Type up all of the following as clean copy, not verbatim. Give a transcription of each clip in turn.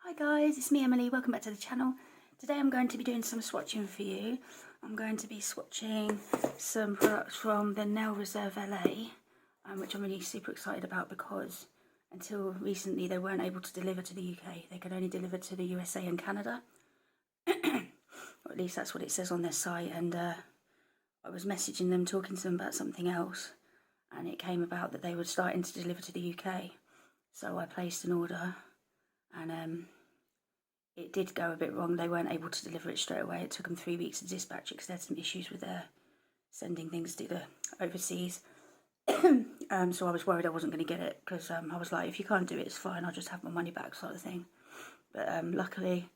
Hi guys, it's me Emily, welcome back to the channel. Today I'm going to be doing some swatching for you. I'm going to be swatching some products from the nail Reserve LA, which I'm really super excited about because until recently they weren't able to deliver to the UK. They could only deliver to the USA and Canada. Or at least that's what it says on their site, and I was messaging them, talking to them about something else, and it came about that they were starting to deliver to the UK. So I placed an order, and it did go a bit wrong. They weren't able to deliver it straight away. It took them 3 weeks to dispatch it because they had some issues with their sending things to the overseas. So I was worried I wasn't going to get it because I was like, if you can't do it, it's fine. I'll just have my money back, sort of thing. But luckily,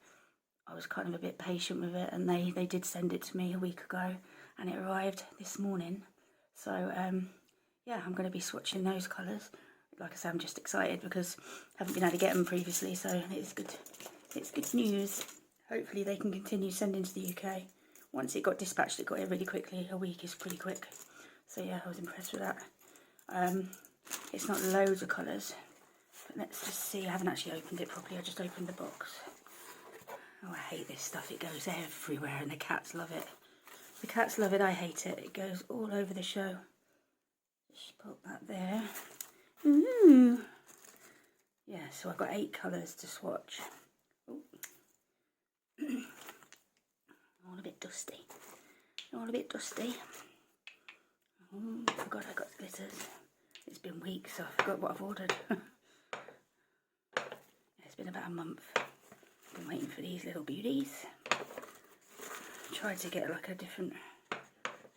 I was kind of a bit patient with it, and they did send it to me a week ago, and it arrived this morning. So yeah, I'm going to be swatching those colours. Like I said, I'm just excited because I haven't been able to get them previously, so it's good. It's good news. Hopefully they can continue sending to the UK. Once it got dispatched, it got here really quickly. A week is pretty quick. So yeah, I was impressed with that. It's not loads of colours, but let's just see. I haven't actually opened it properly. I just opened the box. Oh, I hate this stuff. It goes everywhere and the cats love it. The cats love it, I hate it. It goes all over the show. Just put that there. Ooh. Yeah, so I've got 8 colours to swatch. All a bit dusty. All a bit dusty. Oh, I forgot I got glitters. It's been weeks, so I forgot what I've ordered. It's been about a month. I've been waiting for these little beauties. Tried to get like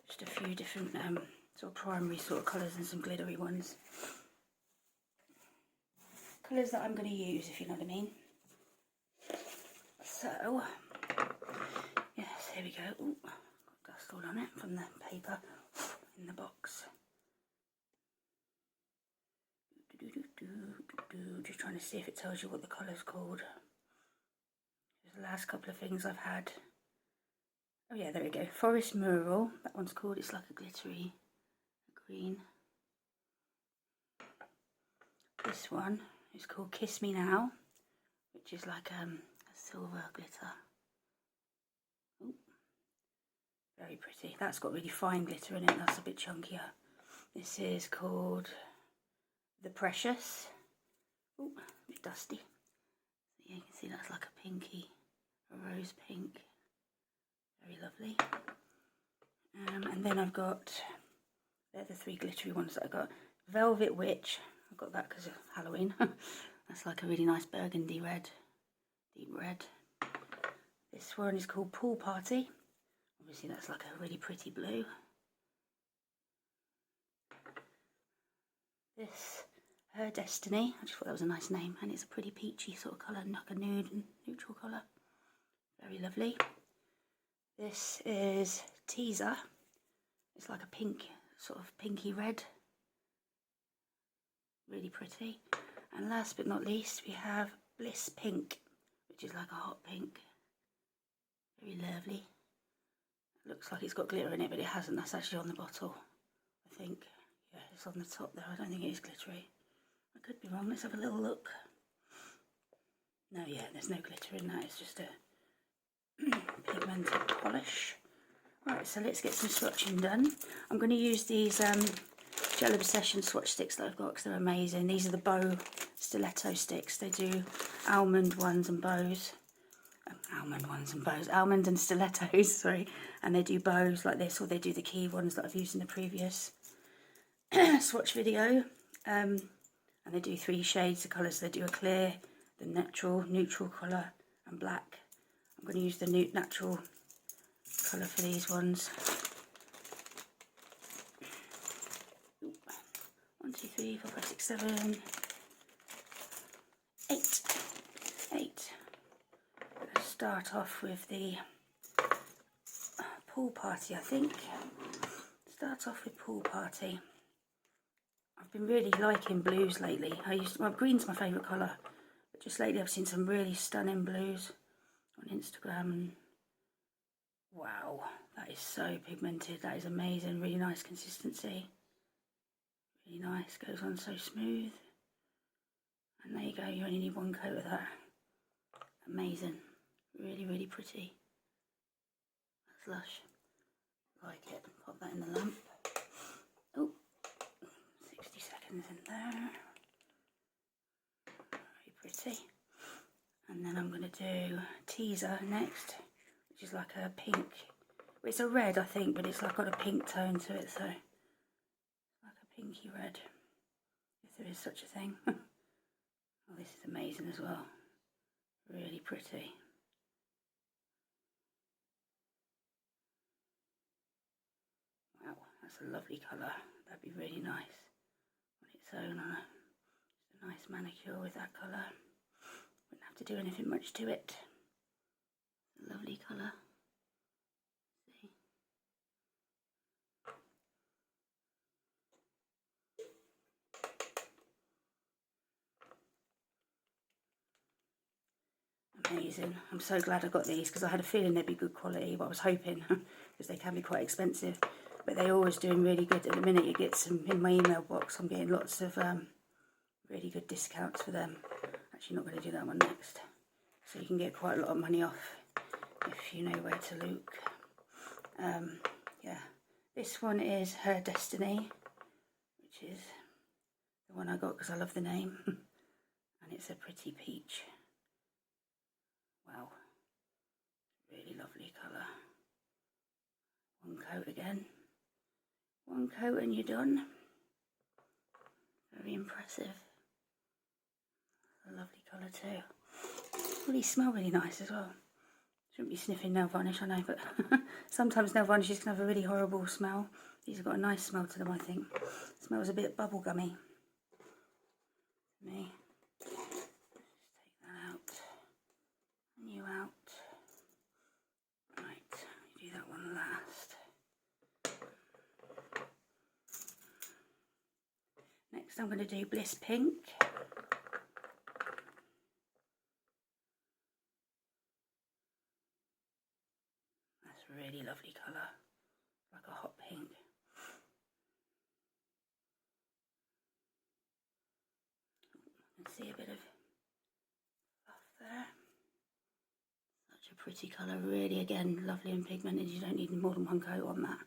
just a few different sort of primary sort of colours and some glittery ones. Colours that I'm going to use, if you know what I mean. So, yes, here we go. Ooh, got dust all on it from the paper in the box. Just trying to see if it tells you what the colour's called. There's the last couple of things I've had. Oh yeah, there we go. Forest Mural, that one's called. It's like a glittery green. This one is called Kiss Me Now, which is like a silver glitter. Ooh, very pretty. That's got really fine glitter in it. That's a bit chunkier. This is called The Precious. Ooh, a bit dusty. Yeah, you can see that's like a pinky, a rose pink. Very lovely. And then I've got, they're the 3 glittery ones that I got. Velvet Witch. I got that because of Halloween. That's like a really nice burgundy red, deep red. This one is called Pool Party. Obviously that's like a really pretty blue. This, Her Destiny. I just thought that was a nice name, and it's a pretty peachy sort of colour, like a nude and neutral colour. Very lovely. This is Teaser. It's like a pink, sort of pinky red. Really pretty. And last but not least, we have Bliss Pink, which is like a hot pink. Very lovely. It looks like it's got glitter in it, but it hasn't. That's actually on the bottle, I think. Yeah, it's on the top there. I don't think it is glittery. I could be wrong. Let's have a little look. No, yeah, there's no glitter in that. It's just a pigmented polish. Right, so let's get some swatching done. I'm going to use these Gel Obsession swatch sticks that I've got because they're amazing. These are the bow stiletto sticks. They do almond ones and bows. Almond and stilettos, sorry. And they do bows like this, or they do the key ones that I've used in the previous swatch video. And they do 3 shades of colours. They do a clear, the natural, neutral colour, and black. I'm going to use the natural colour for these ones. 1, 2, 3, 4, 5, 6, 7, 8. 8. Let's start off with the Pool Party, I think. Start off with Pool Party. I've been really liking blues lately. Well, green's my favourite colour, but just lately I've seen some really stunning blues on Instagram, and wow, that is so pigmented. That is amazing. Really nice consistency. Really nice. Goes on so smooth. And there you go. You only need 1 coat of that. Amazing. Really, really pretty. That's lush. Like it. Pop that in the lamp. Oh, 60 seconds in there. Very pretty. And then I'm going to do Teaser next, which is like a pink. It's a red, I think, but it's like got a pink tone to it, so like a pinky red, if there is such a thing. Oh, this is amazing as well. Really pretty. Wow, that's a lovely colour. That'd be really nice on its own. Just a nice manicure with that colour. Wouldn't have to do anything much to it. It's a lovely colour. See? Amazing. I'm so glad I got these because I had a feeling they'd be good quality, but I was hoping because they can be quite expensive, but they're always doing really good. At the minute you get some in my email box, I'm getting lots of really good discounts for them. Actually not going to do that one next. So you can get quite a lot of money off if you know where to look. Yeah, this one is Her Destiny, which is the one I got because I love the name. And it's a pretty peach. Wow, really lovely colour. One coat again. One coat and you're done. Very impressive. A lovely colour too. Well, these smell really nice as well. Shouldn't be sniffing nail varnish, I know, but sometimes nail varnishes can have a really horrible smell. These have got a nice smell to them, I think. It smells a bit bubblegummy. Me. Just take that out. And you out. Right, do that one last. Next I'm going to do Bliss Pink. That's a really lovely colour, like a hot pink. You can see a bit of fluff there. Such a pretty colour, really, again, lovely and pigmented. You don't need more than one coat on that.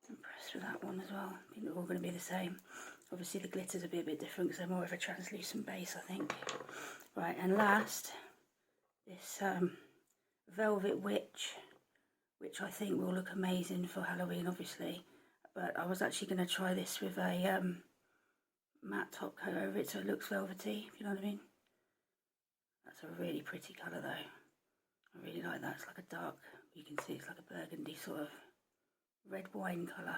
So, impressed with that one as well. I think they're all going to be the same. Obviously the glitters will be a bit different because they're more of a translucent base, I think. Right, and last, this Velvet Witch, which I think will look amazing for Halloween, obviously. But I was actually going to try this with a matte top coat over it so it looks velvety, if you know what I mean. That's a really pretty colour though. I really like that. It's like a dark, you can see it's like a burgundy sort of red wine colour.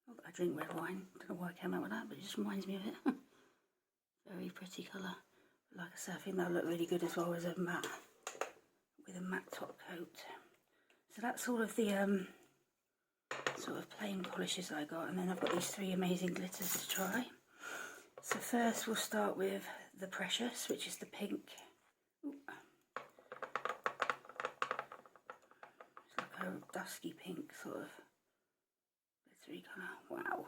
Not that I drink red wine, don't know why I came out with that, but it just reminds me of it. Very pretty colour. But like I said, I think that'll look really good as well as a matte, with a matte top coat. So that's all of the sort of plain polishes I got, and then I've got these three amazing glitters to try. So first we'll start with the Precious, which is the pink. Ooh. It's like a dusky pink sort of glittery colour. Wow.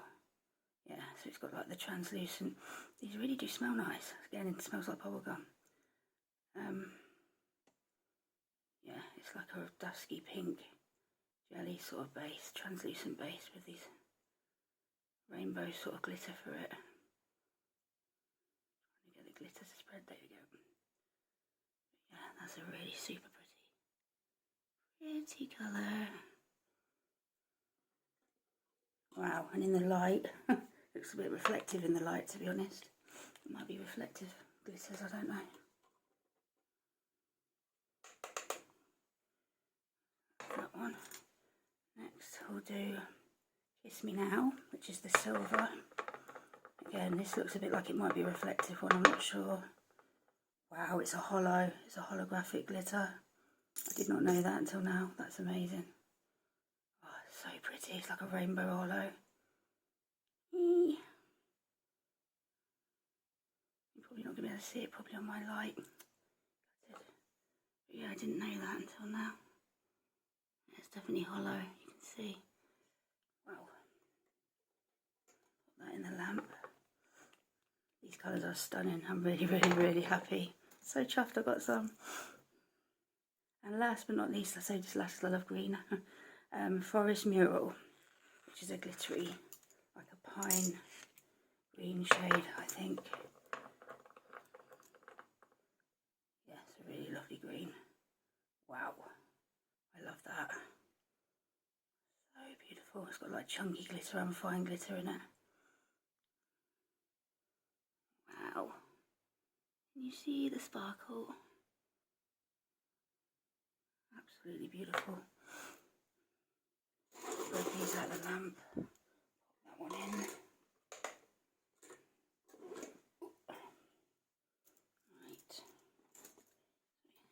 Yeah, so it's got like the translucent. These really do smell nice. Again, it smells like bubblegum. Yeah, it's like a dusky pink jelly sort of base, translucent base with these rainbow sort of glitter for it. Trying to get the glitter to spread, there we go. Yeah, that's a really super pretty colour. Wow, and in the light, looks a bit reflective in the light, to be honest. It might be reflective glitters, I don't know. That one. Next we'll do Kiss Me Now, which is the silver. Again, this looks a bit like it might be a reflective one, I'm not sure. Wow, it's a holographic glitter. I did not know that until now. That's amazing. Oh, it's so pretty. It's like a rainbow holo. You're probably not going to be able to see it probably on my light. But yeah, I didn't know that until now. It's definitely hollow, you can see. Wow. Put that in the lamp. colours are stunning. I'm really, really, really happy. So chuffed I got some. And last but not least, I say this last because I love green, Forest Mural, which is a glittery, like a pine green shade, I think. Yeah, it's a really lovely green. Wow, I love that. So beautiful. It's got like chunky glitter and fine glitter in it. Wow. Can you see the sparkle? Absolutely beautiful. Spread these out the lamp. Pop that one in. Right.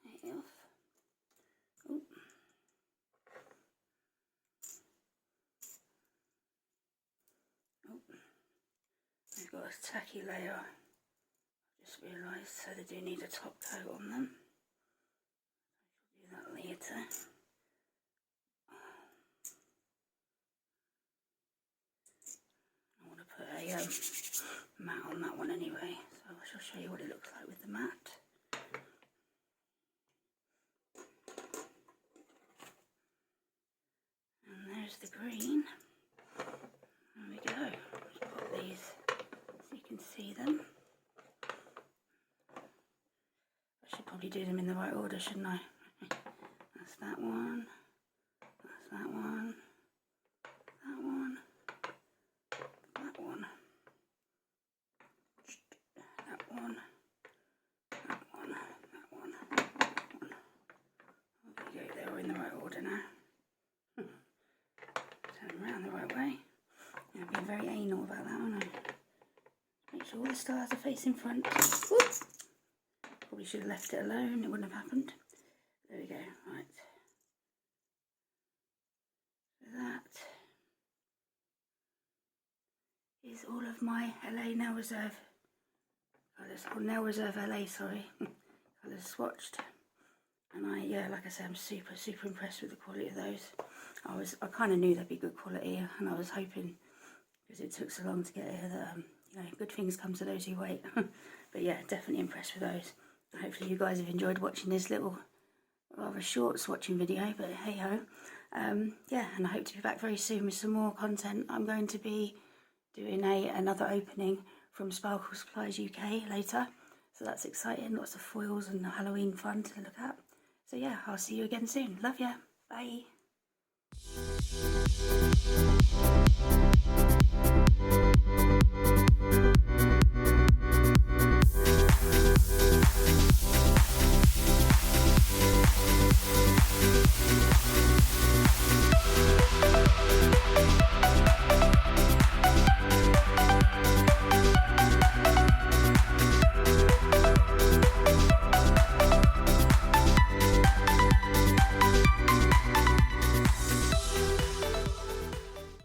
Take it off. Oh. Oh. They've got a tacky layer. I just realised, so they do need a top coat on them. I shall do that later. I want to put a matte on that one anyway, so I shall show you what it looks like with the matte. And there's the green. There we go. Just put these so you can see them. I should probably do them in the right order, shouldn't I? That's that one. That's that one. That one. That one. That one. That one. That one. That one. There we go. They're all in the right order now. Turn them around the right way. I've been very anal about that, haven't I? Make sure all the stars are facing front. Whoop. Probably should have left it alone, it wouldn't have happened. There we go, right. So that is all of my LA Nail Reserve colours, or Nail Reserve LA, sorry, colours swatched. And yeah, like I said, I'm super, super impressed with the quality of those. I kind of knew they'd be good quality, and I was hoping, because it took so long to get here, that you know, good things come to those who wait. But yeah, definitely impressed with those. Hopefully you guys have enjoyed watching this little, rather short swatching video, but hey ho. Yeah, and I hope to be back very soon with some more content. I'm going to be doing another opening from Sparkle Supplies UK later, so that's exciting. Lots of foils and Halloween fun to look at. So yeah, I'll see you again soon. Love ya. Bye.